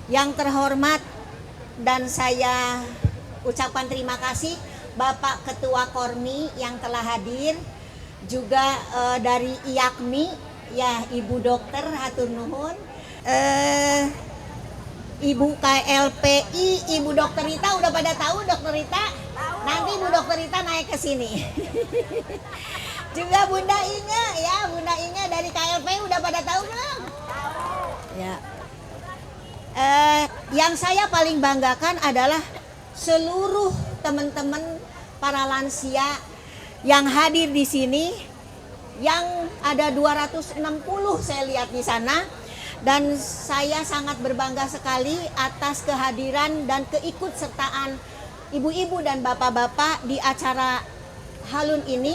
Yang terhormat dan saya ucapkan terima kasih Bapak Ketua Kormi yang telah hadir, juga dari IAKMI ya Ibu Dokter hatur nuhun, Ibu KLPI, Ibu Dokter Rita udah pada tahu Dokter Rita? Nanti Ibu Dokter Rita naik ke sini. Juga Bunda Inge ya, Bunda Inge dari KLPI udah pada tahu belum? Ya. Yang saya paling banggakan adalah seluruh teman-teman para lansia yang hadir di sini, yang ada 260 saya lihat di sana, dan saya sangat berbangga sekali atas kehadiran dan keikutsertaan ibu-ibu dan bapak-bapak di acara Halun ini.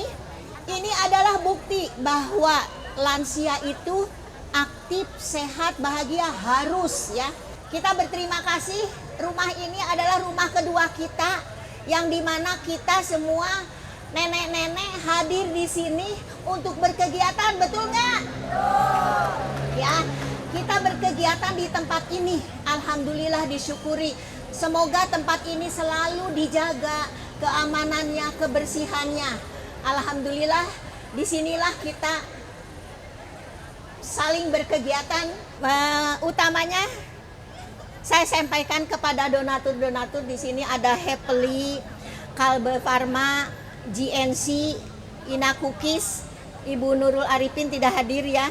Ini adalah bukti bahwa lansia itu aktif, sehat, bahagia harus ya. Kita berterima kasih, rumah ini adalah rumah kedua kita, yang dimana kita semua nenek-nenek hadir di sini untuk berkegiatan, betul nggak? Ya, kita berkegiatan di tempat ini, alhamdulillah disyukuri. Semoga tempat ini selalu dijaga keamanannya, kebersihannya. Alhamdulillah, disinilah kita saling berkegiatan. Utamanya saya sampaikan kepada donatur-donatur di sini, ada Happily, Kalbe Pharma, GNC, Ina Cookies, Ibu Nurul Arifin tidak hadir ya.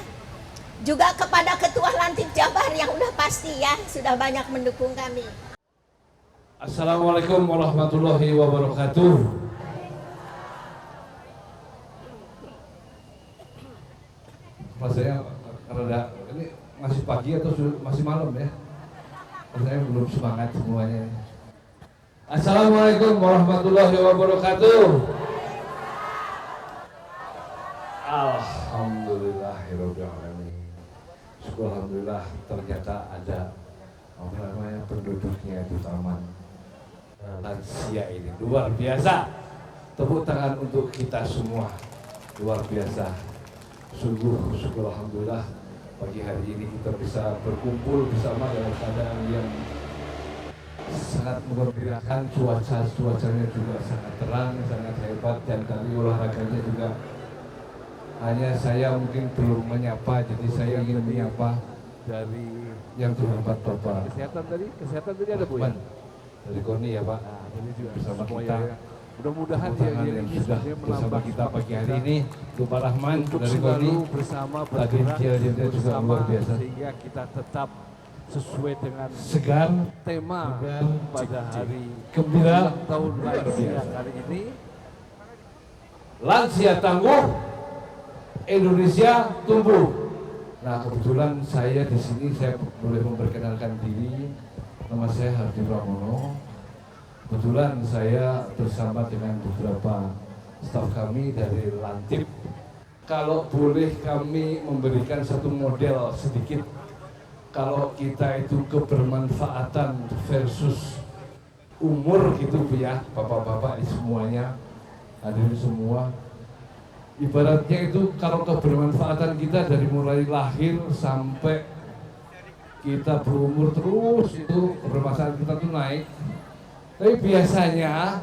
Juga kepada Ketua Lantip Jabar yang udah pasti ya, sudah banyak mendukung kami. Assalamualaikum warahmatullahi wabarakatuh. Mas saya rada, ini masih pagi atau masih malam ya? Saya belum semangat semuanya. Assalamualaikum warahmatullahi wabarakatuh. Alhamdulillahirobbilalamin. Syukur alhamdulillah ternyata ada penduduknya di taman lansia ini luar biasa. Tepuk tangan untuk kita semua, luar biasa. Sungguh syukur alhamdulillah pagi hari ini kita bisa berkumpul bersama dalam keadaan yang sangat menggembirakan. Cuacanya juga sangat terang, sangat hebat, dan kali olahraganya juga. Hanya saya mungkin belum menyapa, jadi saya ingin menyapa dari yang terhormat Bapak Kesehatan tadi ada Bu ya? Dari KONI ya Pak, nah, ini juga bersama kita ya. Mudah-mudahan yang sudah bersama kita pagi hari ini, Bapak Rahman dari KONI bersama tadi dia juga luar biasa, sehingga kita tetap sesuai dengan segar tema pada hari gembira tahun lansia kali ini. Lansia tangguh, Indonesia tumbuh. Nah kebetulan saya di sini, saya boleh memperkenalkan diri. Nama saya Hardi Pramono. Kebetulan saya bersama dengan beberapa staf kami dari Lantip. Kalau boleh kami memberikan satu model sedikit, kalau kita itu kebermanfaatan versus umur gitu Bu ya, bapak-bapak semuanya, hadirin semua. Ibaratnya itu kalau kebermanfaatan kita dari mulai lahir sampai kita berumur terus, itu kebermanfaatan kita tuh naik. Tapi biasanya,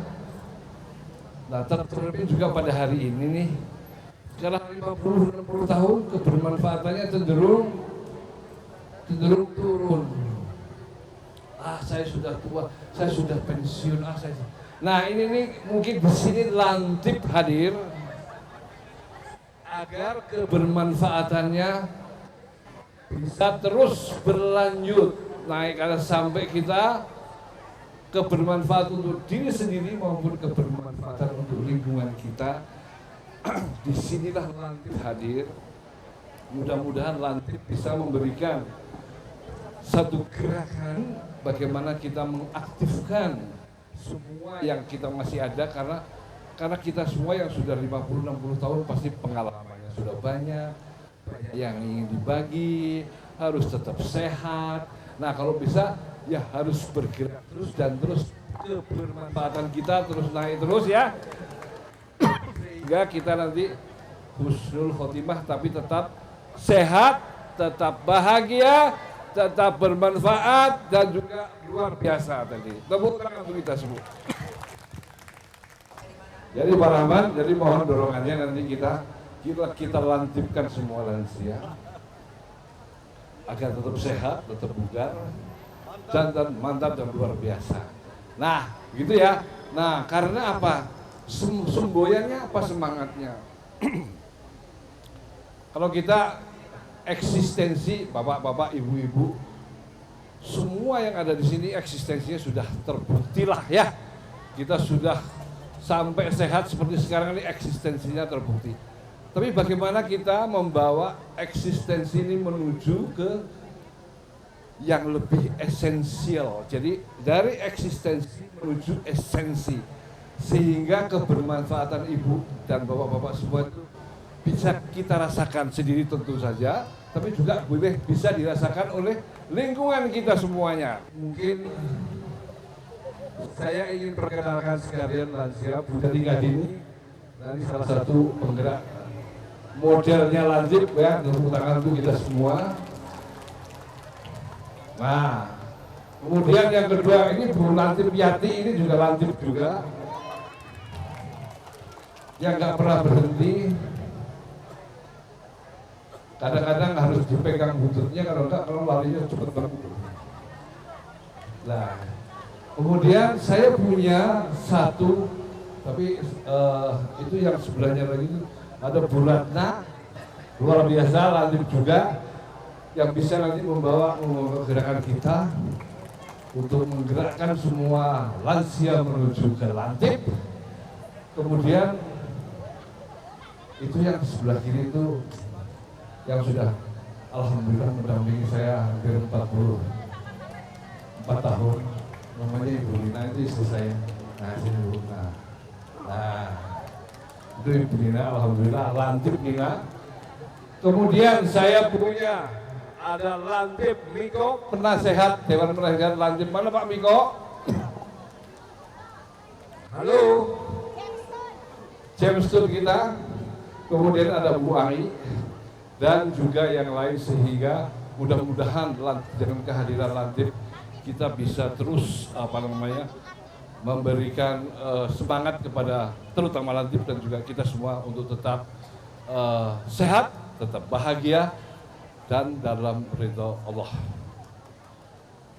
nah terlebih juga pada hari ini nih, sekarang 50-60 tahun kebermanfaatannya cenderung turun. Saya sudah tua, saya sudah pensiun, Nah ini nih mungkin di sini Lantip hadir agar kebermanfaatannya bisa terus berlanjut naik, karena sampai kita kebermanfaatan untuk diri sendiri maupun kebermanfaatan untuk lingkungan kita. Disinilah Lantip hadir. Mudah-mudahan Lantip bisa memberikan satu gerakan bagaimana kita mengaktifkan semua yang kita masih ada, karena kita semua yang sudah 50-60 tahun pasti pengalamannya sudah banyak yang ingin dibagi, harus tetap sehat. Nah kalau bisa ya harus bergerak terus, dan terus kebermanfaatan kita terus naik terus ya, sehingga kita nanti husnul khotimah tapi tetap sehat, tetap bahagia, tetap bermanfaat dan juga luar biasa tadi. Tepuk tangan untuk kita semua. Jadi Pak Rahman, jadi mohon dorongannya nanti kita lantipkan semua lansia agar tetap sehat, tetap bugar, dan mantap dan luar biasa. Nah, gitu ya. Nah, karena apa? Semboyannya apa semangatnya? Kalau kita eksistensi bapak-bapak, ibu-ibu, semua yang ada di sini eksistensinya sudah terbukti lah ya. Kita sudah sampai sehat seperti sekarang ini eksistensinya terbukti. Tapi bagaimana kita membawa eksistensi ini menuju ke yang lebih esensial. Jadi dari eksistensi menuju esensi. Sehingga kebermanfaatan ibu dan bapak-bapak semua itu bisa kita rasakan sendiri tentu saja, tapi juga boleh bisa dirasakan oleh lingkungan kita semuanya. Mungkin saya ingin perkenalkan sekalian lansia Budi Kadini, ini salah satu penggerak modelnya Lantip ya, tepuk tangan untuk kita semua. Nah, kemudian yang kedua ini Bu Lantip Yati, ini juga Lantip juga, yang nggak pernah berhenti. Kadang-kadang harus dipegang bututnya, kalau enggak kalau larinya cepat banget. Nah, kemudian saya punya satu, tapi itu yang sebelahnya lagi ada Bu Ratna, luar biasa Lantip juga, yang bisa nanti membawa gerakan kita untuk menggerakkan semua lansia menuju ke Lantip. Kemudian itu yang sebelah kiri itu yang sudah alhamdulillah mendampingi saya hampir 44 tahun, namanya Ibu Lina, itu istri saya. Nah, sini Bu. Nah, itu Ibu Lina, alhamdulillah Lantip Lina. Kemudian saya punya ada Lantip Miko, penasehat Dewan Penasehat Lantip. Mana Pak Miko? Halo. James Tour kita. Kemudian ada Bu Ai dan juga yang lain, sehingga mudah-mudahan dengan kehadiran Lantip kita bisa terus memberikan semangat kepada terutama Lantip dan juga kita semua untuk tetap sehat, tetap bahagia dan dalam ridha Allah.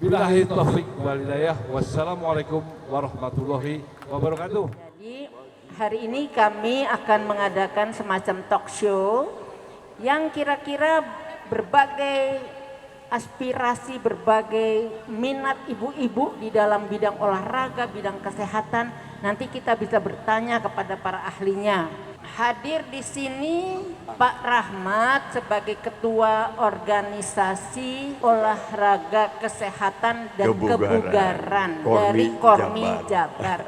Billahi taufiq wal hidayah. Wassalamualaikum warahmatullahi wabarakatuh. Jadi hari ini kami akan mengadakan semacam talk show yang kira-kira berbagai aspirasi, berbagai minat ibu-ibu di dalam bidang olahraga, bidang kesehatan. Nanti kita bisa bertanya kepada para ahlinya. Hadir di sini Pak Rahmat sebagai Ketua Organisasi Olahraga Kesehatan dan Kebugaran dari Kormi Jabar.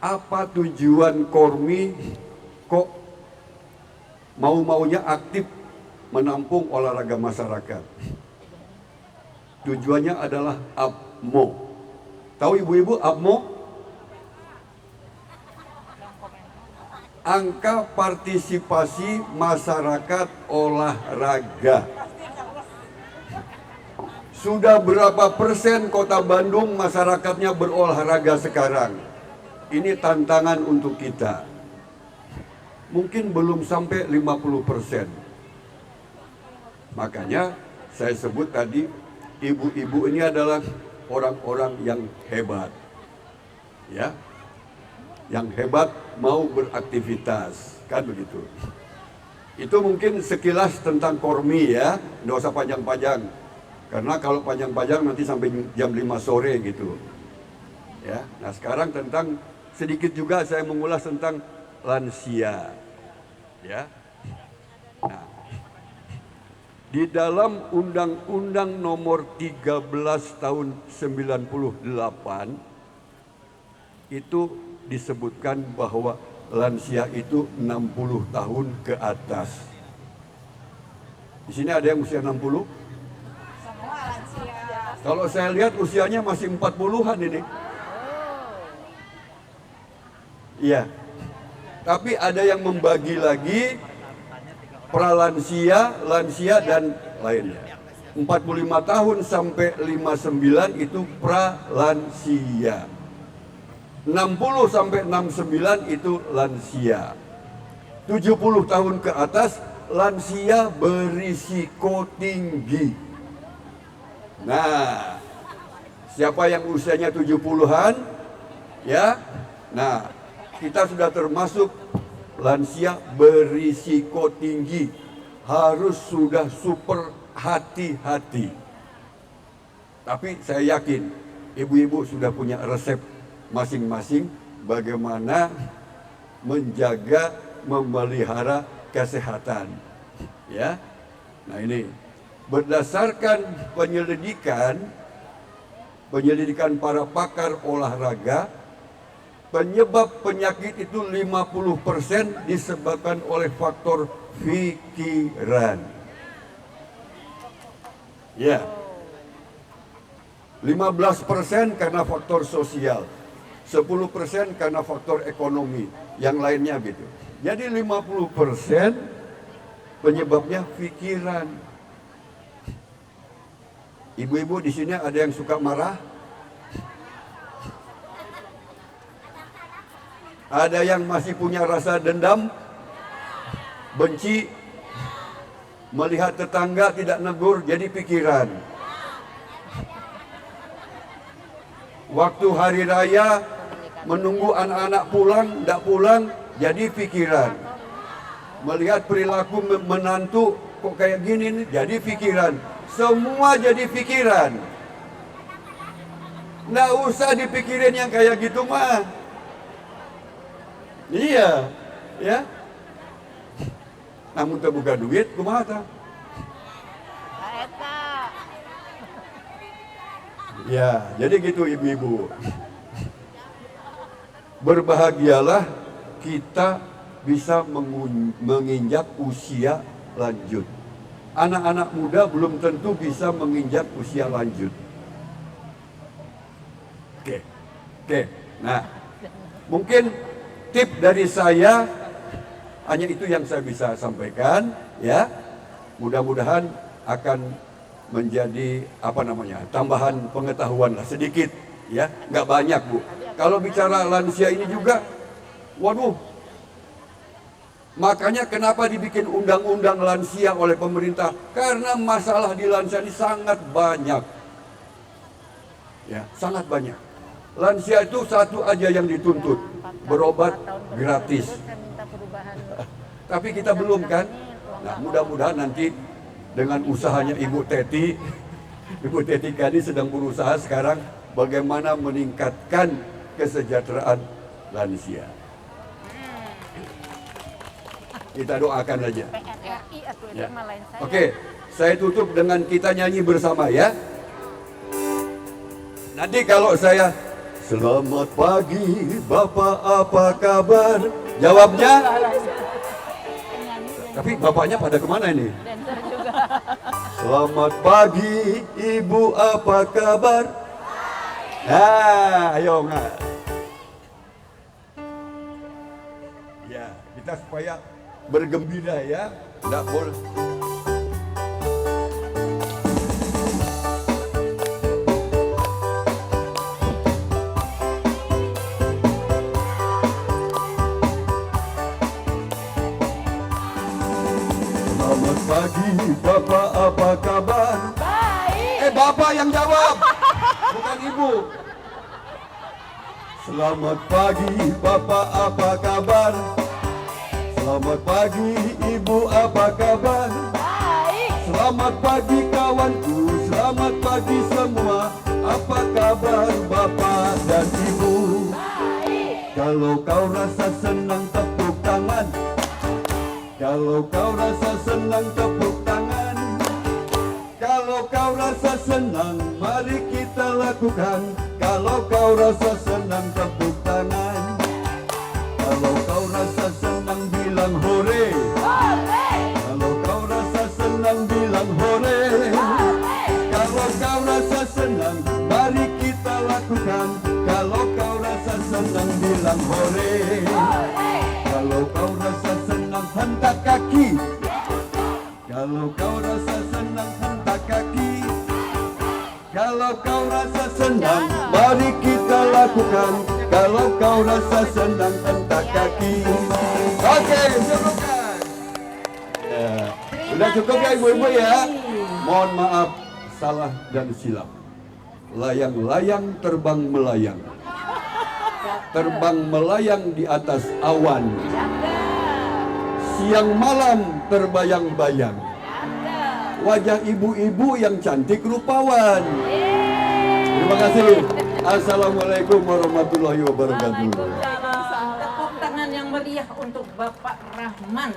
Apa tujuan Kormi kok mau-maunya aktif menampung olahraga masyarakat? Tujuannya adalah APMO. Tahu ibu-ibu APMO? Angka partisipasi masyarakat olahraga. Sudah berapa persen Kota Bandung masyarakatnya berolahraga sekarang? Ini tantangan untuk kita. Mungkin belum sampai 50%. Makanya saya sebut tadi, ibu-ibu ini adalah orang-orang yang hebat. Ya. Yang hebat mau beraktivitas, kan begitu. Itu mungkin sekilas tentang Kormi ya, nggak usah panjang-panjang. Karena kalau panjang-panjang nanti sampai jam 5 sore gitu. Ya. Nah, sekarang tentang sedikit juga saya mengulas tentang lansia. Ya. Nah, di dalam Undang-Undang Nomor 13 Tahun 98 itu disebutkan bahwa lansia itu 60 tahun ke atas. Di sini ada yang usia 60? Semua lansia. Kalau saya lihat usianya masih 40-an ini. Iya. Tapi ada yang membagi lagi pralansia, lansia dan lainnya. 45 tahun sampai 59 itu pralansia. 60 sampai 69 itu lansia. 70 tahun ke atas lansia berisiko tinggi. Nah, siapa yang usianya 70-an ya? Nah, kita sudah termasuk lansia berisiko tinggi. Harus sudah super hati-hati. Tapi saya yakin ibu-ibu sudah punya resep masing-masing bagaimana menjaga, memelihara kesehatan. Ya. Nah, ini berdasarkan penyelidikan para pakar olahraga, penyebab penyakit itu 50% disebabkan oleh faktor pikiran. Ya. 15% karena faktor sosial, 10% karena faktor ekonomi, yang lainnya gitu. Jadi 50% penyebabnya pikiran. Ibu-ibu di sini ada yang suka marah? Ada yang masih punya rasa dendam, benci, melihat tetangga tidak negur, jadi pikiran. Waktu hari raya menunggu anak-anak pulang, tidak pulang, jadi pikiran. Melihat perilaku menantu kok kayak gini nih, jadi pikiran. Semua jadi pikiran. Nggak usah dipikirin yang kayak gitu mah. Iya, ya. Namun terbuka duit, kumaha tah? Ya, jadi gitu ibu-ibu. Berbahagialah kita bisa menginjak usia lanjut. Anak-anak muda belum tentu bisa menginjak usia lanjut. Oke. Nah, mungkin tip dari saya hanya itu yang saya bisa sampaikan, ya. Mudah-mudahan akan menjadi tambahan pengetahuan lah sedikit, ya, nggak banyak Bu. Kalau bicara lansia ini juga, waduh, makanya kenapa dibikin undang-undang lansia oleh pemerintah? Karena masalah di lansia ini sangat banyak, ya, sangat banyak. Lansia itu satu aja yang dituntut, berobat gratis. Tapi kita belum kan? Nah, mudah-mudahan nanti dengan usahanya Ibu Teti Kadi sedang berusaha sekarang bagaimana meningkatkan kesejahteraan lansia. Kita doakan aja. Ya. Oke, saya tutup dengan kita nyanyi bersama ya. Nanti kalau saya selamat pagi Bapak apa kabar? Jawabnya tapi bapaknya pada kemana ini? Selamat pagi Ibu apa kabar? Nah, ayo nggak? Ya, kita supaya bergembira ya, nggak boleh. Selamat pagi Bapak apa kabar? Baik. Bapak yang jawab, bukan Ibu. Selamat pagi Bapak apa kabar? Selamat pagi Ibu apa kabar? Baik. Selamat pagi kawanku, selamat pagi semua. Apa kabar Bapak dan Ibu? Baik. Kalau kau rasa senang tepuk tangan. Kalau kau rasa senang tepuk tangan. Kalau kau rasa senang mari kita lakukan. Kalau kau rasa senang tepuk tangan. Kalau kau rasa senang bilang hore. Hore. Kalau kau rasa senang bilang hore. Hore. Kalau kau rasa senang mari kita lakukan. Kalau kau rasa senang bilang hore. Hore. Kalau kau rasa senang hentak kaki. Kalau kau rasa senang hentak kaki. lakukan kalau kau rasa senang hentak kaki. Oke, cukupkan. Ya. Udah cukup ya ibu-ibu ya. Mohon maaf salah dan silap. Layang-layang terbang melayang. Terbang melayang di atas awan. Siang malam terbayang-bayang. Wajah ibu-ibu yang cantik rupawan. Terima kasih. Assalamualaikum warahmatullahi wabarakatuh. Tepuk tangan yang meriah untuk Bapak Rahman.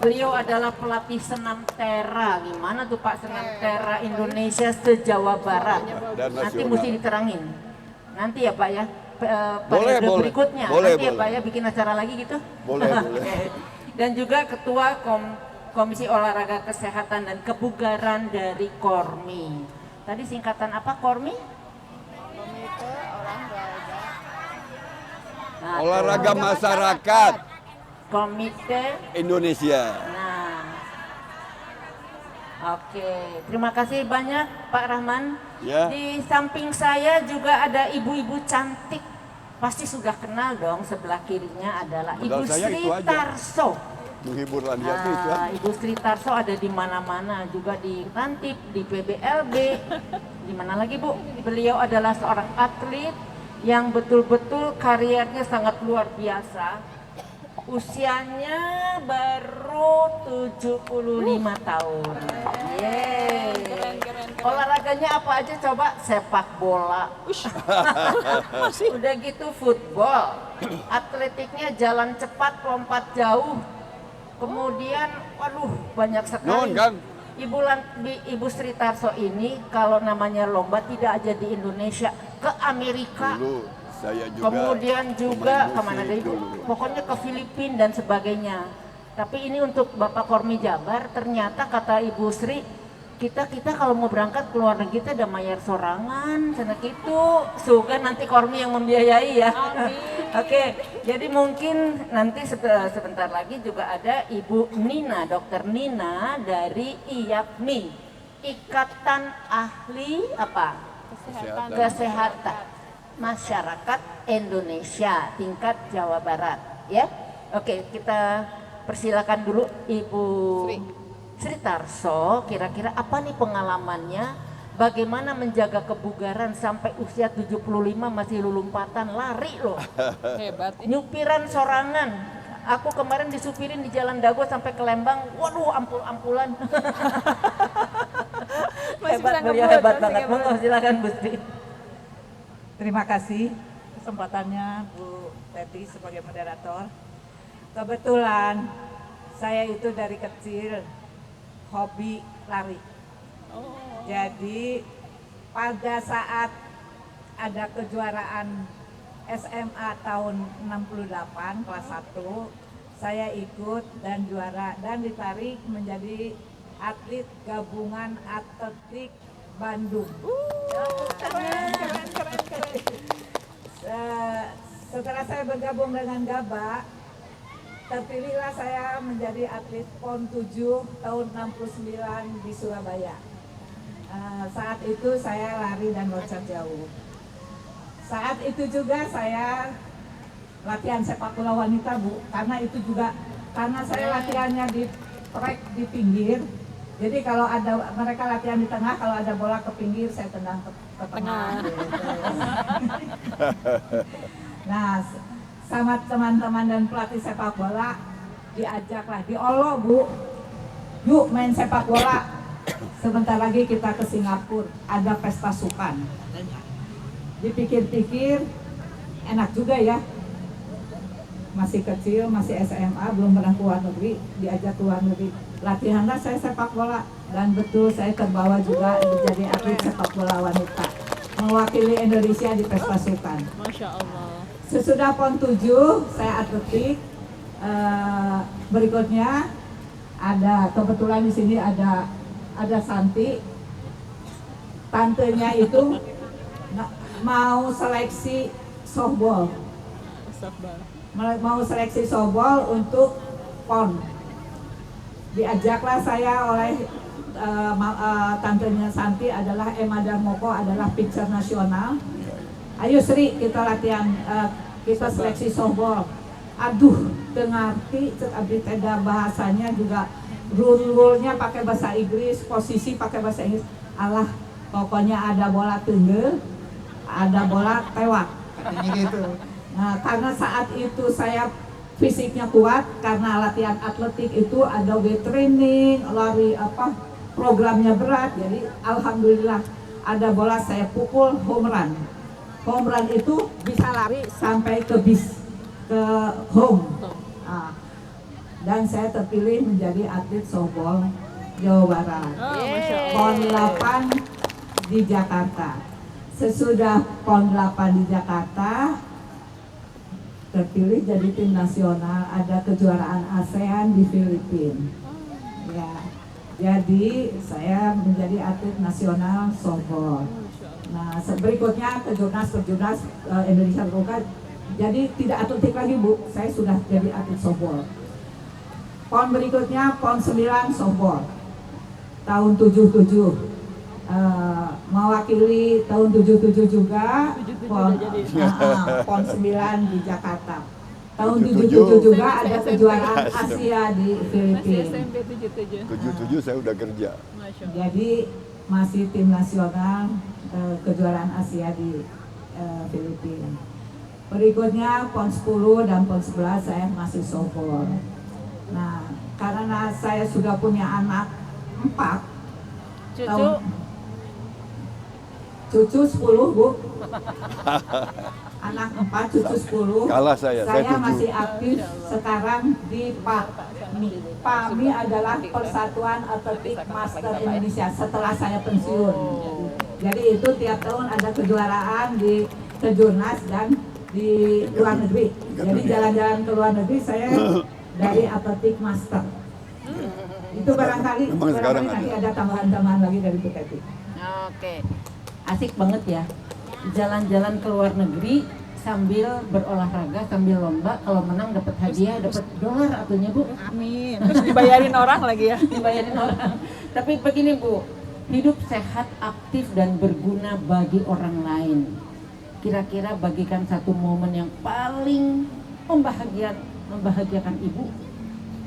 Beliau adalah pelatih senam tera. Gimana tuh Pak senam tera Indonesia se-Jawa Barat? Dan Nanti nasional. mesti diterangin. Nanti ya Pak ya. Boleh, Periode boleh. berikutnya. Boleh, Nanti ya boleh. Pak ya bikin acara lagi gitu. Boleh, boleh. Oke. Dan juga Ketua Komisi Olahraga Kesehatan dan Kebugaran dari Kormi. Tadi singkatan apa Kormi? Nah, Olahraga masyarakat Komite. Indonesia. Nah, oke. Terima kasih banyak Pak Rahman. Ya. Di samping saya juga ada ibu-ibu cantik. Pasti sudah kenal dong. Sebelah kirinya adalah Modal Ibu saya Sri itu aja. Tarso. Menghibur Landiati itu. Ibu Sri Tarso ada di mana-mana, juga di Rantip, di PBLB. Di mana lagi Bu? Beliau adalah seorang atlet yang betul-betul karirnya sangat luar biasa. Usianya baru 75 tahun. Yeay. Olahraganya apa aja coba? Sepak bola. Udah gitu football. Atletiknya jalan cepat, lompat jauh. Kemudian, waduh banyak sekali. Nun, Kang. Ibu Sri Tarso ini kalau namanya lomba tidak aja di Indonesia, ke Amerika. Dulu saya juga. Kemudian juga pemain kemana musik deh? dulu. Pokoknya ke Filipina dan sebagainya. Tapi ini untuk Bapak Kormi Jabar, ternyata kata Ibu Sri, kita kalau mau berangkat ke luar negeri kita ada mayar sorangan, sana gitu. Suka nanti Kormi yang membiayai ya. Oke, jadi mungkin nanti sebentar lagi juga ada Ibu Nina, Dokter Nina dari IAPMI, Ikatan Ahli apa? Kesehatan Masyarakat Indonesia tingkat Jawa Barat, ya. Oke, kita persilakan dulu Ibu Sri Tarso. Kira-kira apa nih pengalamannya? Bagaimana menjaga kebugaran sampai usia 75 masih lompatan lari loh. Hebat. Nyupiran sorangan. Aku kemarin disupirin di Jalan Dago sampai ke Lembang. Waduh, ampul-ampulan. Hebat, beliau hebat banget. Monggo silakan Bu Sri. Terima kasih kesempatannya Bu Teti sebagai moderator. Kebetulan saya itu dari kecil hobi lari. Jadi pada saat ada kejuaraan SMA tahun 68 kelas 1, saya ikut dan juara dan ditarik menjadi atlet gabungan atletik Bandung. Keren. Setelah saya bergabung dengan Gaba, terpilihlah saya menjadi atlet PON 7 tahun 69 di Surabaya. Saat itu saya lari dan loncat jauh. Saat itu juga saya latihan sepak bola wanita Bu, karena itu juga karena saya latihannya di track di pinggir. Jadi kalau ada mereka latihan di tengah, kalau ada bola ke pinggir saya tendang ke tengah. Gitu. Nah, sama teman-teman dan pelatih sepak bola diajaklah, diolo Bu, yuk main sepak bola. Sebentar lagi kita ke Singapura, ada pesta sukan. Dipikir-pikir, enak juga ya. Masih kecil, masih SMA, belum pernah keluar negeri, diajak keluar negeri. Latihanlah saya sepak bola, dan betul saya terbawa juga menjadi atlet sepak bola wanita. Mewakili Indonesia di pesta sukan. Masya Allah. Sesudah PON 7, saya atletik. Berikutnya ada kebetulan di sini ada Santi, tantenya itu mau seleksi softball, mau seleksi softball untuk PON. Diajaklah saya oleh tantenya Santi adalah Emma Darmoko, adalah pitcher nasional. Ayo Sri, kita latihan, kita seleksi softball. Aduh, ngerti, abdi tega bahasanya juga rule-nya pakai bahasa Inggris, posisi pakai bahasa Inggris. Alah, pokoknya ada bola tunggul, ada bola tewak, katanya gitu. Nah, karena saat itu saya fisiknya kuat, karena latihan atletik itu ada weight training, lari programnya berat, jadi alhamdulillah ada bola saya pukul home run. Home run itu bisa lari sampai ke home. Nah, dan saya terpilih menjadi atlet softball Jawa Barat. PON 8 di Jakarta. Sesudah PON 8 di Jakarta, terpilih jadi tim nasional, ada kejuaraan ASEAN di Filipina. Ya, jadi saya menjadi atlet nasional softball. Nah, berikutnya kejurnas Indonesia Terbuka. Jadi tidak atletik lagi Bu, saya sudah jadi atlet softball. PON berikutnya PON 9 softball tahun 77, mewakili tahun 77 juga PON 9 di Jakarta. Tahun 77 juga ada kejuaraan Asia di Filipina. 77 saya udah kerja. Jadi masih tim nasional kejuaraan Asia di Filipina. Berikutnya PON 10 dan PON 11 saya masih softball. Nah, karena saya sudah punya anak 4, cucu 10 Bu. Anak 4, cucu 10. Kalah saya 7. Masih aktif sekarang di PAMI. PAMI adalah Persatuan Atletik Master Indonesia setelah saya pensiun. Jadi itu tiap tahun ada kejuaraan di kejurnas dan di luar negeri. Jadi jalan-jalan ke luar negeri saya dari atletik master. Itu barangkali nanti ada tambahan-tambahan lagi dari Bu Teti. Oke, asik banget ya. Jalan-jalan ke luar negeri sambil berolahraga, sambil lomba. Kalau menang dapat hadiah, dapat dolar atunya Bu. Amin. Terus dibayarin orang lagi ya. Dibayarin orang. Tapi begini Bu, hidup sehat, aktif dan berguna bagi orang lain. Kira-kira bagikan satu momen yang paling membahagiakan Ibu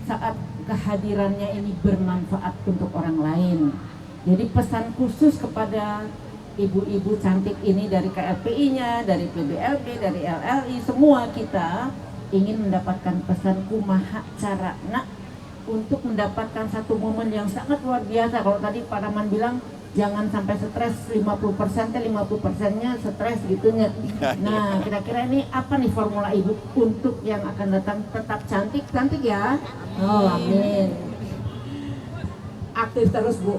saat kehadirannya ini bermanfaat untuk orang lain. Jadi pesan khusus kepada ibu-ibu cantik ini dari KLPI-nya, dari PBLB, dari LLI, semua kita ingin mendapatkan pesan kumaha carana untuk mendapatkan satu momen yang sangat luar biasa. Kalau tadi Pak Rahman bilang jangan sampai stres 50%, 50%-nya stres gitunya. Nah, kira-kira ini apa nih formula Ibu untuk yang akan datang tetap cantik ya? Oh, amin. Aktif terus Bu.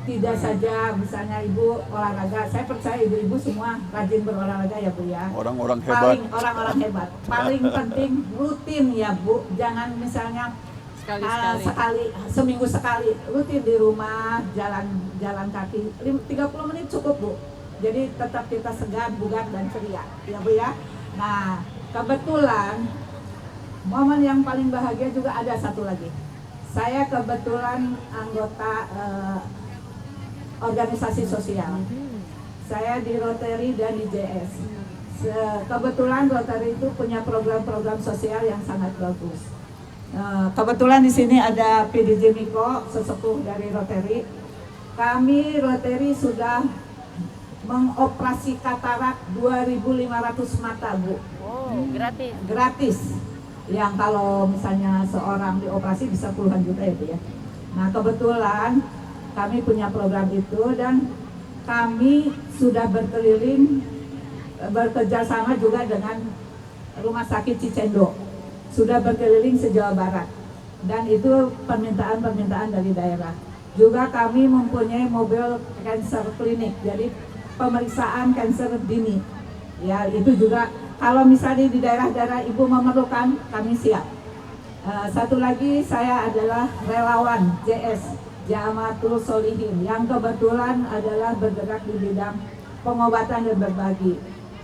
Tidak saja misalnya Ibu olahraga. Saya percaya ibu-ibu semua rajin berolahraga ya Bu ya. Orang-orang hebat. Orang-orang hebat. Paling penting rutin ya Bu. Jangan misalnya seminggu sekali rutin di rumah, jalan kaki 30 menit cukup Bu. Jadi tetap kita segar, bugar dan ceria ya Bu ya. Nah, kebetulan momen yang paling bahagia juga ada satu lagi. Saya kebetulan anggota organisasi sosial. Saya di Rotary dan di JS. Kebetulan Rotary itu punya program-program sosial yang sangat bagus. Kebetulan di sini ada PDJ Miko, sesepuh dari Rotary. Kami Rotary sudah mengoperasi katarak 2.500 mata Bu. Oh, gratis. Gratis. Yang kalau misalnya seorang dioperasi bisa puluhan juta ya Bu ya. Nah kebetulan kami punya program itu dan kami sudah berkeliling bekerja sama juga dengan Rumah Sakit Cicendo. Sudah berkeliling se-Jawa Barat dan itu permintaan dari daerah. Juga kami mempunyai mobil cancer klinik, jadi pemeriksaan kanker dini. Ya itu juga kalau misalnya di daerah-daerah Ibu memerlukan, kami siap. Satu lagi saya adalah relawan JS, Jamatul Solihin, yang kebetulan adalah bergerak di bidang pengobatan dan berbagi.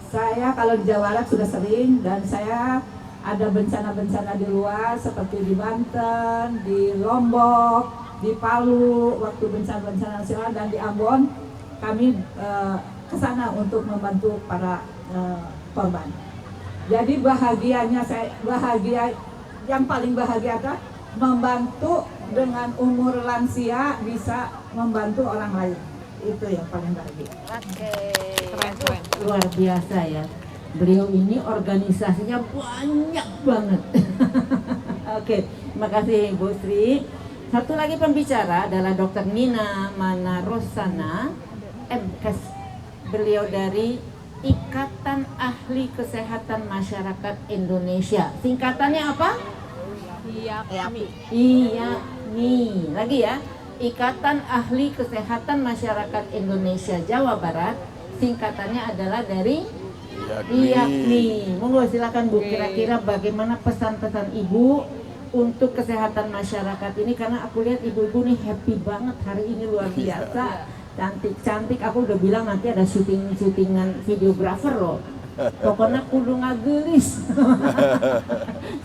Saya kalau di Jawa Barat sudah sering dan saya ada bencana-bencana di luar seperti di Banten, di Lombok, di Palu, waktu bencana-bencana nasional dan di Ambon, kami ke sana untuk membantu para korban. Jadi yang paling bahagia adalah membantu dengan umur lansia bisa membantu orang lain. Itu yang paling bahagia. Oke. Keren. Luar biasa ya. Beliau ini organisasinya banyak banget. Oke, terima kasih Bu Sri. Satu lagi pembicara adalah Dr. Nina Manarosana, MKes. Beliau dari Ikatan Ahli Kesehatan Masyarakat Indonesia. Singkatannya apa? IAKMI. Lagi ya. Ikatan Ahli Kesehatan Masyarakat Indonesia Jawa Barat. Singkatannya adalah dari IAKMI. Monggo silakan Bu, kira-kira bagaimana pesan-pesan Ibu untuk kesehatan masyarakat ini, karena aku lihat ibu-ibu nih happy banget hari ini, luar biasa, cantik-cantik. Aku udah bilang nanti ada syutingan videografer loh. Pokoknya kudu ngagelis.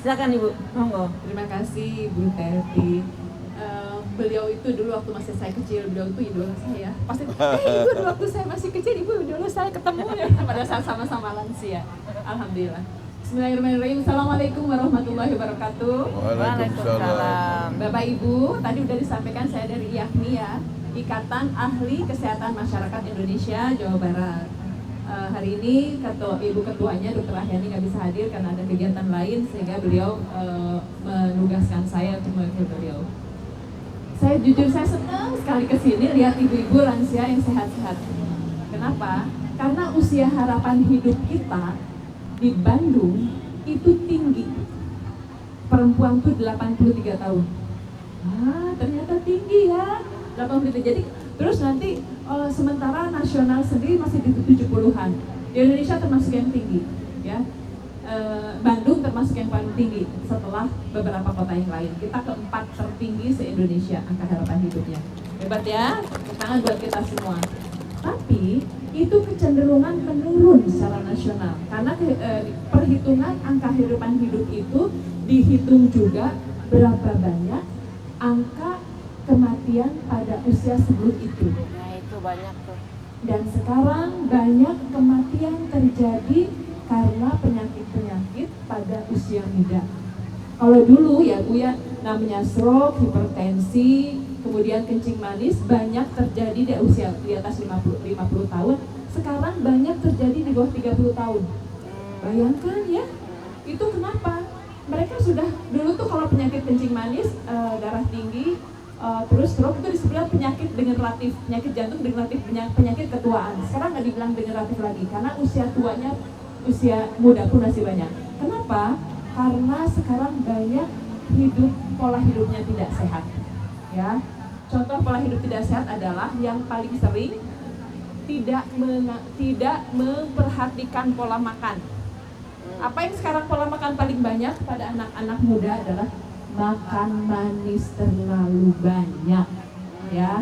Silakan Ibu, monggo. Terima kasih Bu Terti. Beliau itu dulu waktu masih saya kecil, beliau itu idola saya. Pasti, ibu dulu waktu saya masih kecil, ibu idola saya, ketemu ya pada saat sama-sama lansia. Alhamdulillah. Bismillahirrahmanirrahim. Assalamualaikum warahmatullahi wabarakatuh. Waalaikumsalam. Bapak Ibu, tadi udah disampaikan saya dari IAKMI ya, Ikatan Ahli Kesehatan Masyarakat Indonesia Jawa Barat. Hari ini Ibu Ketuanya Dr. Ahyani nggak bisa hadir karena ada kegiatan lain, sehingga beliau menugaskan saya untuk mewakili beliau. Saya jujur saya senang sekali kesini lihat ibu-ibu lansia yang sehat-sehat. Kenapa? Karena usia harapan hidup kita di Bandung itu tinggi. Perempuan tuh 83 tahun. Ternyata tinggi ya. 83. Jadi terus nanti sementara nasional sendiri masih di 70-an. Di Indonesia termasuk yang tinggi, ya. Bandung termasuk yang paling tinggi setelah beberapa kota yang lain. Kita keempat tertinggi se-Indonesia angka harapan hidupnya. Hebat ya, tangan buat kita semua. Tapi itu kecenderungan menurun secara nasional karena perhitungan angka harapan hidup itu dihitung juga berapa banyak angka kematian pada usia sebelum itu. Nah itu banyak tuh. Dan sekarang banyak kematian terjadi karena penyakit-penyakit pada usia muda. Kalau dulu ya Bu ya, namanya stroke, hipertensi, kemudian kencing manis banyak terjadi di usia di atas 50 tahun. Sekarang banyak terjadi di bawah 30 tahun. Bayangkan ya, itu kenapa? Mereka sudah, dulu tuh kalau penyakit kencing manis, darah tinggi, terus stroke itu disebut penyakit degeneratif, penyakit jantung degeneratif, penyakit ketuaan. Sekarang nggak dibilang degeneratif lagi, karena usia muda pun masih banyak. Kenapa? Karena sekarang banyak pola hidupnya tidak sehat. Ya, contoh pola hidup tidak sehat adalah yang paling sering tidak memperhatikan pola makan. Apa yang sekarang pola makan paling banyak pada anak-anak muda adalah makan manis terlalu banyak. Ya,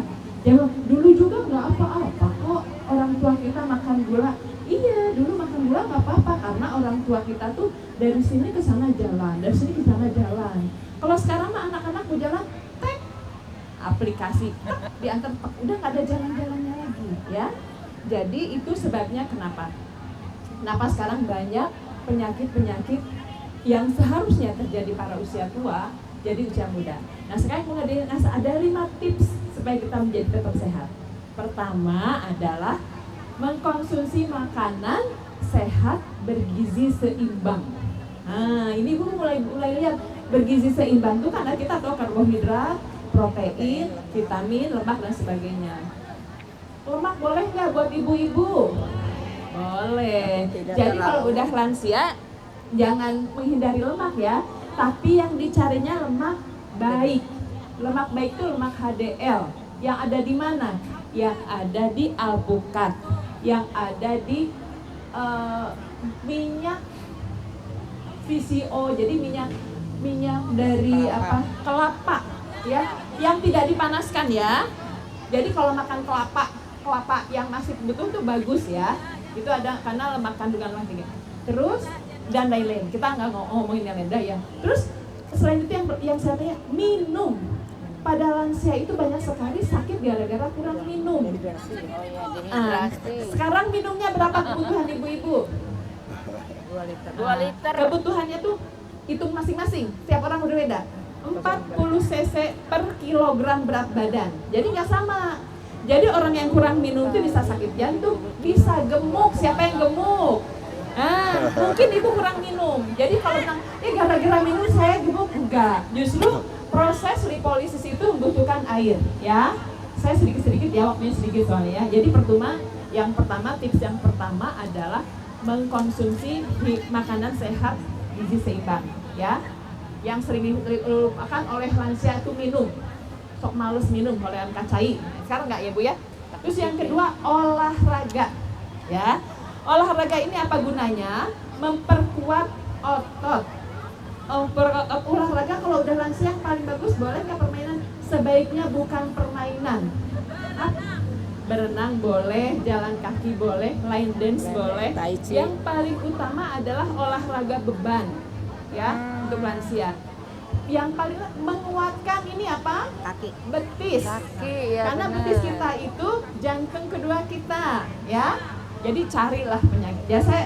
dulu juga nggak apa-apa kok orang tua kita makan gula. Iya, dulu makan gula nggak apa-apa karena orang tua kita tuh dari sini ke sana jalan, dari sini ke sana jalan. Kalau sekarang mah anak-anak mau jalan, tek, aplikasi, diantar, udah nggak ada jalan-jalannya lagi, ya. Jadi itu sebabnya kenapa sekarang banyak penyakit-penyakit yang seharusnya terjadi pada usia tua jadi usia muda. Nah sekarang ada 5 tips supaya kita menjadi tetap sehat. Pertama adalah mengkonsumsi makanan sehat bergizi seimbang. Nah ini Bu mulai lihat bergizi seimbang itu karena kita tahu karbohidrat, protein, vitamin, lemak dan sebagainya. Lemak boleh nggak buat ibu-ibu? Boleh. Jadi kalau udah lansia jangan menghindari lemak ya, tapi yang dicarinya lemak baik. Lemak baik itu lemak HDL. Yang ada di mana? Yang ada di alpukat, yang ada di minyak VCO, jadi minyak dari kelapa ya, yang tidak dipanaskan ya. Jadi kalau makan kelapa yang masih betul itu bagus ya, itu ada karena lemak kandungan lemak tinggi. Terus dan lain-lain, kita nggak ngomongin yang lain ya. Terus selain itu yang saya tanya, minum. Pada lansia itu banyak sekali sakit gara-gara kurang minum. Sekarang minumnya berapa kebutuhan ibu-ibu? 2 liter. Nah, kebutuhannya tuh hitung masing-masing, tiap orang berbeda. 40 cc per kilogram berat badan. Jadi nggak sama. Jadi orang yang kurang minum tuh bisa sakit jantung, bisa gemuk. Siapa yang gemuk? Nah, mungkin ibu kurang minum. Jadi kalau bilang, gara-gara minum saya gemuk, enggak. Justru proses lipolisis itu membutuhkan air, ya. Saya sedikit-sedikit ya, waktunya sedikit soalnya ya. Jadi tips yang pertama adalah mengkonsumsi makanan sehat, gizi seimbang, ya. Yang sering dilupakan oleh lansia itu minum. Sok males minum kalau yang kacai. Sekarang enggak ya Bu ya? Terus yang kedua, olahraga, ya. Olahraga ini apa gunanya? Memperkuat otot. Olahraga kalau udah lansia yang paling bagus boleh nggak permainan? Sebaiknya bukan permainan. Berenang boleh, jalan kaki boleh, line dance boleh. Yang paling utama adalah olahraga beban, ya, untuk lansia. Yang paling menguatkan ini apa? Kaki. Betis. Ya, karena betis kita itu jantung kedua kita, ya. Jadi carilah penyakit. Ya saya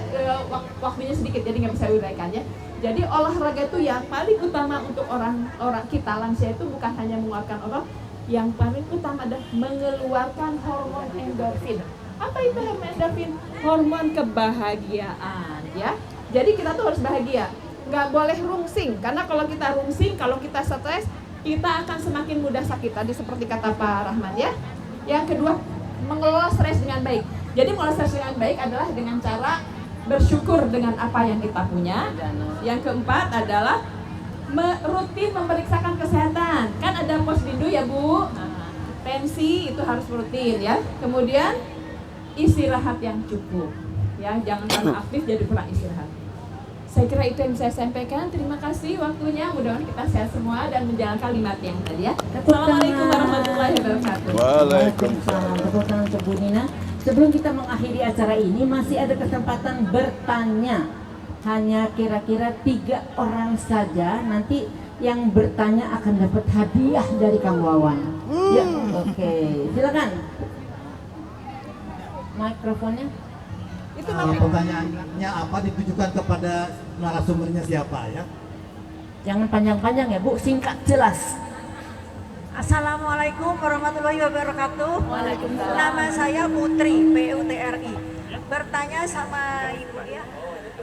waktunya sedikit jadi nggak bisa uraikan ya. Jadi olahraga itu yang paling utama untuk orang kita lansia itu bukan hanya mengeluarkan otot, yang paling utama adalah mengeluarkan hormon endorfin. Apa itu hormon endorfin? Hormon kebahagiaan, ya. Jadi kita tuh harus bahagia. Nggak boleh rungsing, karena kalau kita rungsing, kalau kita stres, kita akan semakin mudah sakit. Tadi seperti kata Pak Rahman ya. Yang kedua, mengelola stres dengan baik. Jadi mengelola stres dengan baik adalah dengan cara bersyukur dengan apa yang kita punya. Yang keempat adalah rutin memeriksakan kesehatan. Kan ada posdindu ya Bu, pensi itu harus rutin ya. Kemudian istirahat yang cukup, ya, jangan terlalu aktif jadi kurang istirahat. Saya kira itu yang saya sampaikan. Terima kasih waktunya. Mudah-mudahan kita sehat semua dan menjalankan 5 yang tadi ya. Assalamualaikum warahmatullahi wabarakatuh. Waalaikumsalam. Tepuk tangan untuk Bu Nina. Sebelum kita mengakhiri acara ini masih ada kesempatan bertanya. Hanya kira-kira 3 orang saja. Nanti yang bertanya akan dapat hadiah dari Kang Wawan. Ya, oke. Silakan. Mikrofonnya. Pertanyaannya apa ditujukan kepada narasumbernya siapa ya? Jangan panjang-panjang ya Bu, singkat jelas. Assalamualaikum warahmatullahi wabarakatuh. Waalaikumsalam. Nama saya Putri, PUTRI. Bertanya sama Ibu ya,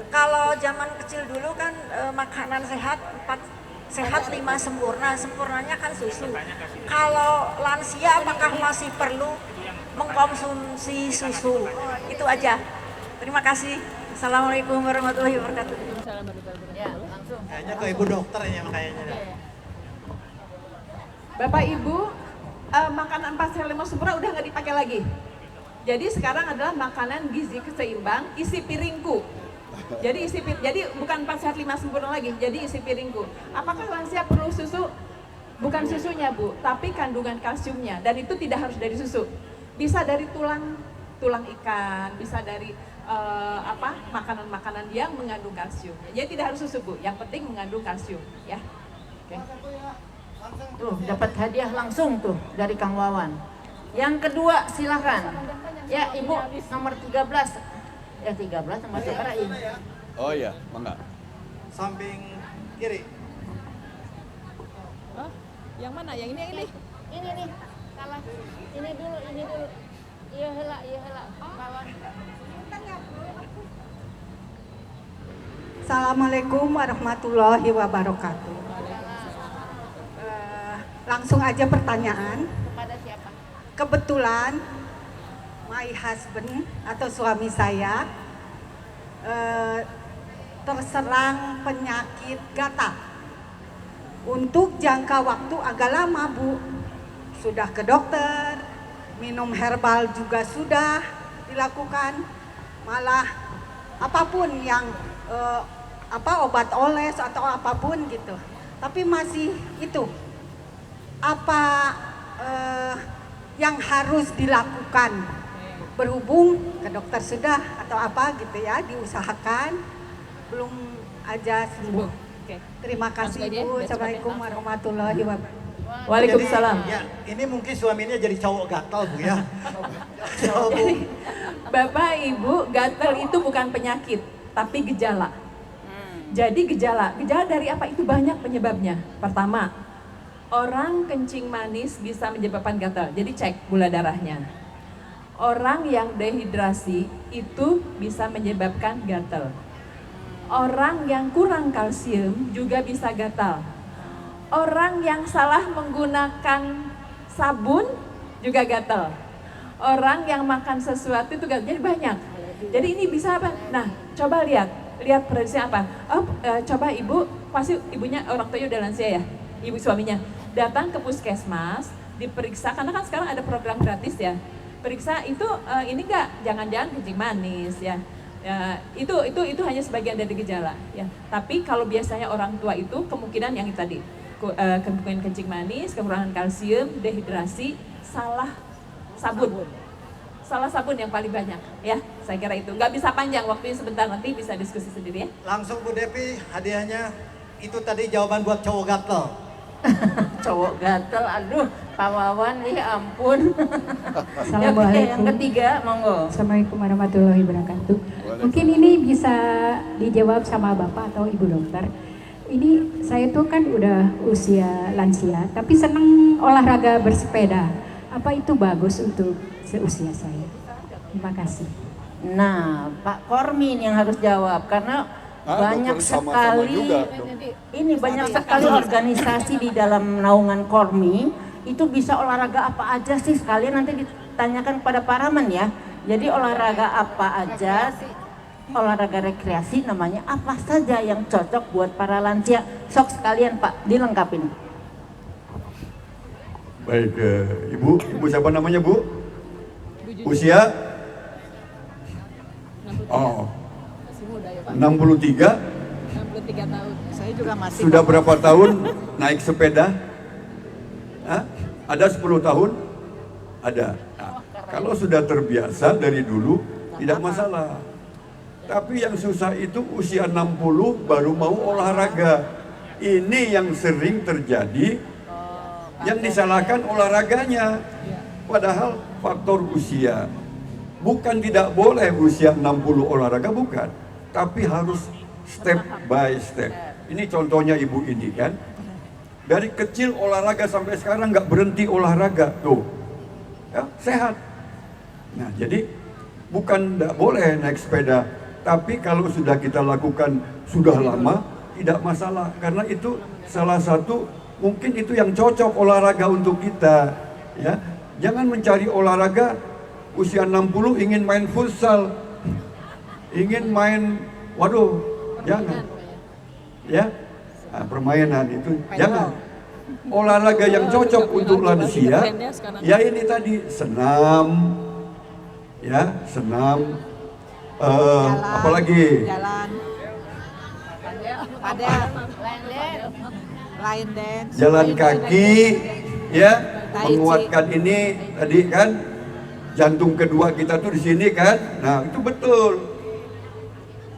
kalau zaman kecil dulu kan makanan sehat 4 sehat 5 sempurna. Sempurnanya kan susu. Kalau lansia apakah masih perlu mengkonsumsi susu? Itu aja. Terima kasih. Assalamualaikum warahmatullahi wabarakatuh. Ya, langsung. Kayaknya ke ibu dokter ya kayaknya. Bapak Ibu, makanan 4 sehat 5 sempurna udah nggak dipakai lagi. Jadi sekarang adalah makanan gizi seimbang, isi piringku. Jadi bukan 4 sehat 5 sempurna lagi, jadi isi piringku. Apakah lansia perlu susu? Bukan susunya Bu, tapi kandungan kalsiumnya. Dan itu tidak harus dari susu. Bisa dari tulang ikan, bisa dari makanan-makanan yang mengandung kalsium. Jadi tidak harus susu Bu, yang penting mengandung kalsium ya. Oke. Tuh, dapat hadiah langsung tuh dari Kang Wawan. Yang kedua silakan. Ya, Ibu nomor 13. Ya 13 nomor sekarang ini. Oh iya, mangga. Samping kiri. Oh, yang mana? Yang ini? Ini nih. Kalah. Ini dulu. Iya hela. Kawan. Assalamualaikum warahmatullahi wabarakatuh. Langsung aja pertanyaan. Kepada siapa? Kebetulan my husband atau suami saya terserang penyakit gatal. Untuk jangka waktu agak lama Bu. Sudah ke dokter, minum herbal juga sudah dilakukan. Malah apapun yang obat oles atau apapun gitu. Tapi masih itu. Apa yang harus dilakukan, berhubung ke dokter sudah atau apa gitu ya, diusahakan, belum aja sembuh. Oke. Terima kasih Bu. Assalamualaikum warahmatullahi wabarakatuh. Waalaikumsalam. Ya, ini mungkin suaminya jadi cowok gatal Bu ya. Jadi, Bapak Ibu, gatal itu bukan penyakit, tapi gejala. Jadi gejala dari apa itu banyak penyebabnya. Pertama, orang kencing manis bisa menyebabkan gatal. Jadi cek gula darahnya. Orang yang dehidrasi itu bisa menyebabkan gatal. Orang yang kurang kalsium juga bisa gatal. Orang yang salah menggunakan sabun juga gatal. Orang yang makan sesuatu itu gatal. Jadi banyak. Jadi ini bisa apa? Nah, coba lihat prosesnya apa? Coba ibu, pasti ibunya orang tuanya udah lansia ya, ibu suaminya datang ke puskesmas, diperiksa karena kan sekarang ada program gratis ya. Periksa itu ini enggak, jangan-jangan kencing manis ya. Itu hanya sebagian dari gejala ya. Tapi kalau biasanya orang tua itu kemungkinan yang tadi kemungkinan kencing manis, kekurangan kalsium, dehidrasi, salah sabun yang paling banyak ya, saya kira itu. Nggak bisa panjang, waktunya sebentar, nanti bisa diskusi sendiri ya. Langsung Bu Devi, hadiahnya itu tadi jawaban buat cowok gatel. Cowok gatel, aduh Pak Wawan, ya ampun. Assalamualaikum. Yang ketiga, monggo. Assalamualaikum warahmatullahi wabarakatuh. Mungkin ini bisa dijawab sama Bapak atau Ibu Dokter. Ini saya tuh kan udah usia lansia, tapi seneng olahraga bersepeda. Apa itu bagus untuk seusia saya? Terima kasih. Nah, Pak Kormin yang harus jawab karena banyak sekali banyak sekali organisasi di dalam naungan Kormi itu bisa olahraga apa aja sih, sekalian nanti ditanyakan kepada Pak Rahman ya. Jadi olahraga apa aja, olahraga rekreasi namanya apa saja yang cocok buat para lansia. Sok sekalian Pak, dilengkapin. Baik, Ibu siapa namanya Bu? Usia? Oh, 63. 63 tahun. Saya juga masih. Sudah berapa tahun naik sepeda? Hah? Ada 10 tahun? Ada. Nah, kalau sudah terbiasa dari dulu tidak masalah. Tapi yang susah itu usia 60 baru mau olahraga. Ini yang sering terjadi. Yang disalahkan olahraganya. Padahal faktor usia. Bukan tidak boleh usia 60 olahraga, bukan. Tapi harus step by step. Ini contohnya ibu ini kan. Dari kecil olahraga sampai sekarang nggak berhenti olahraga. Tuh, ya, sehat. Nah, jadi bukan nggak boleh naik sepeda. Tapi kalau sudah kita lakukan sudah lama, tidak masalah. Karena itu salah satu, mungkin itu yang cocok olahraga untuk kita. Ya, jangan mencari olahraga usia 60 ingin main futsal, ingin main, waduh, jangan. Ya, nah, permainan itu jangan. Olahraga yang cocok untuk lansia, ya ini tadi senam, ya senam, apalagi Jalan. Line dance. Jalan kaki, ya, menguatkan ini tadi kan. Jantung kedua kita tuh di sini kan. Nah, itu betul.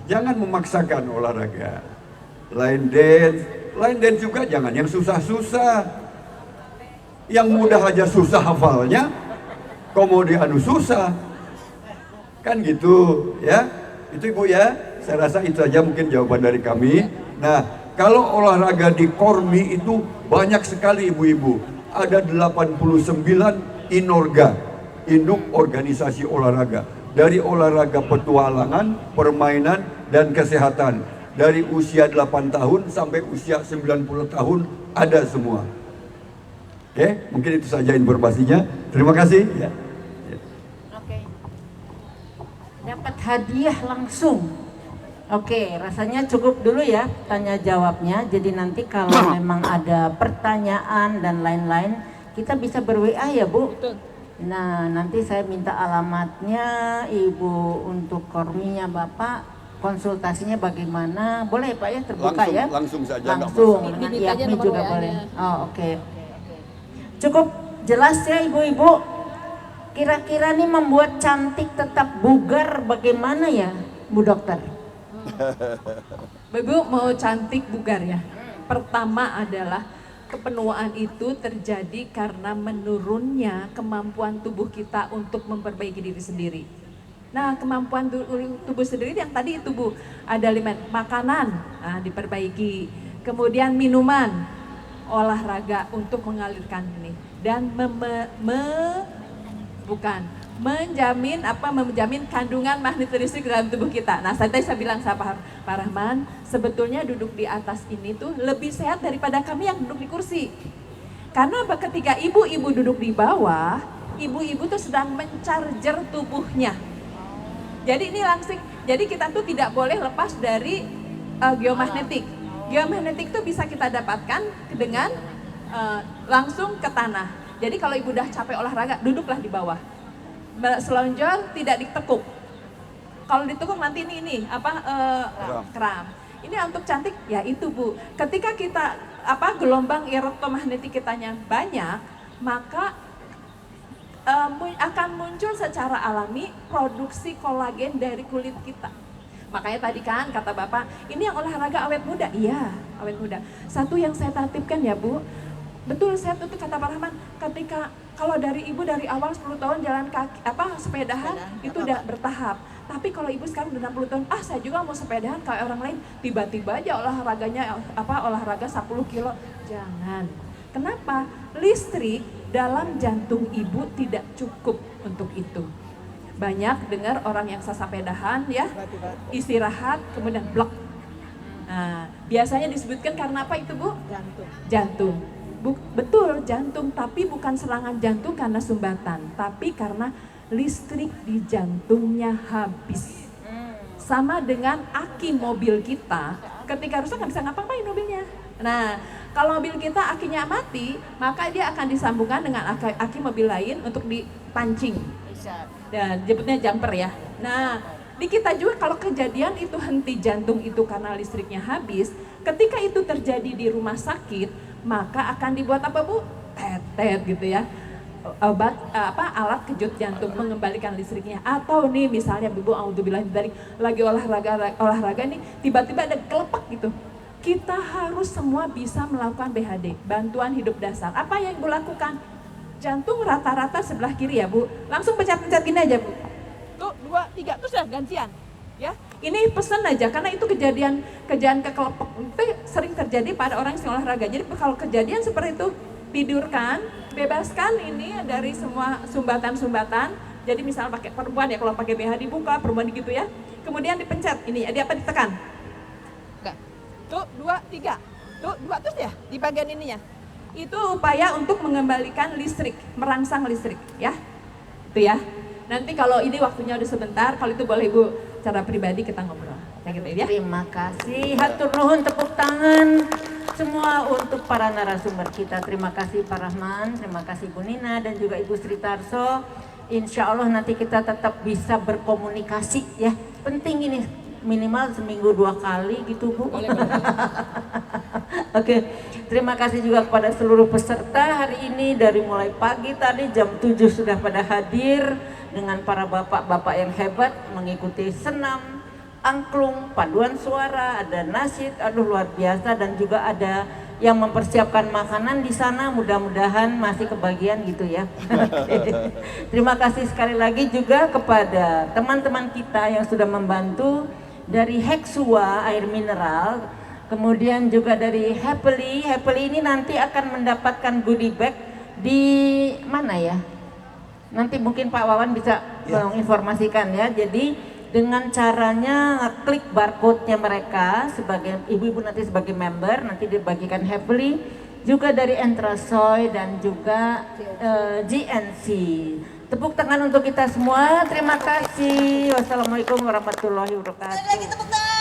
Jangan memaksakan olahraga. Line dance juga jangan yang susah-susah. Yang mudah aja susah hafalnya, kemudian susah. Kan gitu, ya. Itu Ibu ya. Saya rasa itu aja mungkin jawaban dari kami. Nah, kalau olahraga di Kormi itu banyak sekali ibu-ibu. Ada 89 inorga. Induk organisasi olahraga, dari olahraga petualangan, permainan, dan kesehatan, dari usia 8 tahun sampai usia 90 tahun ada semua. Oke, mungkin itu saja informasinya. Terima kasih ya. Oke. Dapat hadiah langsung. Oke, rasanya cukup dulu ya tanya jawabnya. Jadi nanti kalau memang ada pertanyaan dan lain-lain, kita bisa ber-WA ya Bu. Betul. Nah, nanti saya minta alamatnya Ibu untuk Korminya Bapak, konsultasinya bagaimana? Boleh Pak ya, terbuka Langsung, ya? langsung saja. Langsung, dengan IAPMI juga boleh. Oh, oke. Cukup jelas ya Ibu-Ibu? Kira-kira nih membuat cantik tetap bugar bagaimana ya Bu Dokter? Ibu mau cantik bugar ya? Pertama adalah kepenuaan itu terjadi karena menurunnya kemampuan tubuh kita untuk memperbaiki diri sendiri. Nah, kemampuan tubuh sendiri yang tadi itu Bu, ada makanan, nah, diperbaiki, kemudian minuman, olahraga untuk mengalirkan ini, dan menjamin kandungan magnet listrik dalam tubuh kita. Nah, tadi saya bilang sama Pak Rahman, sebetulnya duduk di atas ini tuh lebih sehat daripada kami yang duduk di kursi. Karena ketika ibu-ibu duduk di bawah, ibu-ibu tuh sedang mencarger tubuhnya. Jadi ini langsing, jadi kita tuh tidak boleh lepas dari geomagnetik. Geomagnetik tuh bisa kita dapatkan dengan langsung ke tanah. Jadi kalau ibu udah capek olahraga, duduklah di bawah. Selonjor tidak ditekuk. Kalau ditekuk nanti ini kram. Ini untuk cantik, ya itu Bu. Ketika kita gelombang elektromagnetik kitanya banyak, maka akan muncul secara alami produksi kolagen dari kulit kita. Makanya tadi kan kata Bapak, ini yang olahraga awet muda. Iya, awet muda. Satu yang saya tatipkan ya Bu, betul saya tutup kata Pak Rahman, ketika kalau dari ibu dari awal 10 tahun jalan kaki, sepedahan itu udah bertahap. Tapi kalau ibu sekarang udah 60 tahun, saya juga mau sepedahan kayak orang lain, tiba-tiba aja olahraganya olahraga 10 kilo. Jangan. Kenapa? Listrik dalam jantung ibu tidak cukup untuk itu. Banyak dengar orang yang sepedahan ya, istirahat kemudian blok. Nah, biasanya disebutkan karena apa itu Bu? Jantung. Betul jantung, tapi bukan serangan jantung karena sumbatan, tapi karena listrik di jantungnya habis. Sama dengan aki mobil kita, ketika rusak nggak bisa ngapa-ngapain mobilnya. Nah, kalau mobil kita akinya mati, maka dia akan disambungkan dengan aki mobil lain untuk dipancing. Dan jemputnya jumper ya. Nah, di kita juga kalau kejadian itu henti jantung itu karena listriknya habis, ketika itu terjadi di rumah sakit, maka akan dibuat apa Bu? Tetet gitu ya. Obat alat kejut jantung mengembalikan listriknya. Atau nih misalnya Ibu auzubillah dari lagi olahraga nih tiba-tiba ada kelepek gitu. Kita harus semua bisa melakukan BHD, bantuan hidup dasar. Apa yang Ibu lakukan? Jantung rata-rata sebelah kiri ya Bu. Langsung pencet-pencet gini aja Bu. Tuh 2, 3 terus ya gantian. Ya, ini pesan aja karena itu kejadian kekelepek itu sering terjadi pada orang yang olahraga. Jadi kalau kejadian seperti itu tidurkan, bebaskan ini dari semua sumbatan-sumbatan. Jadi misal pakai perempuan ya, kalau pakai BH dibuka, perempuan gitu ya. Kemudian dipencet, ini ada apa ditekan. Tuh 2, 3, tuh 2 terus ya di bagian ininya. Itu upaya untuk mengembalikan listrik, merangsang listrik ya. Itu ya. Nanti kalau ini waktunya udah sebentar, kalau itu boleh Ibu secara pribadi kita ngobrol. Gitu ya. Terima kasih, hatur nuhun, tepuk tangan semua untuk para narasumber kita. Terima kasih Pak Rahman, terima kasih Bu Nina dan juga Ibu Sri Tarso. Insya Allah nanti kita tetap bisa berkomunikasi ya. Penting ini minimal seminggu 2 kali gitu Bu. Oke, terima kasih juga kepada seluruh peserta hari ini dari mulai pagi tadi jam 7 sudah pada hadir dengan para bapak-bapak yang hebat mengikuti senam, angklung, paduan suara, ada nasyid, aduh luar biasa, dan juga ada yang mempersiapkan makanan di sana, mudah-mudahan masih kebagian gitu ya. Terima kasih sekali lagi juga kepada teman-teman kita yang sudah membantu dari Hexua air mineral, kemudian juga dari Happily ini nanti akan mendapatkan goodie bag di mana ya? Nanti mungkin Pak Wawan bisa menginformasikan ya. Jadi dengan caranya klik barcode-nya mereka sebagai ibu-ibu nanti sebagai member, nanti dibagikan Happily, juga dari Entrasoy dan juga GNC. Tepuk tangan untuk kita semua. Terima kasih. Wassalamualaikum warahmatullahi wabarakatuh. Lagi tepuk tangan.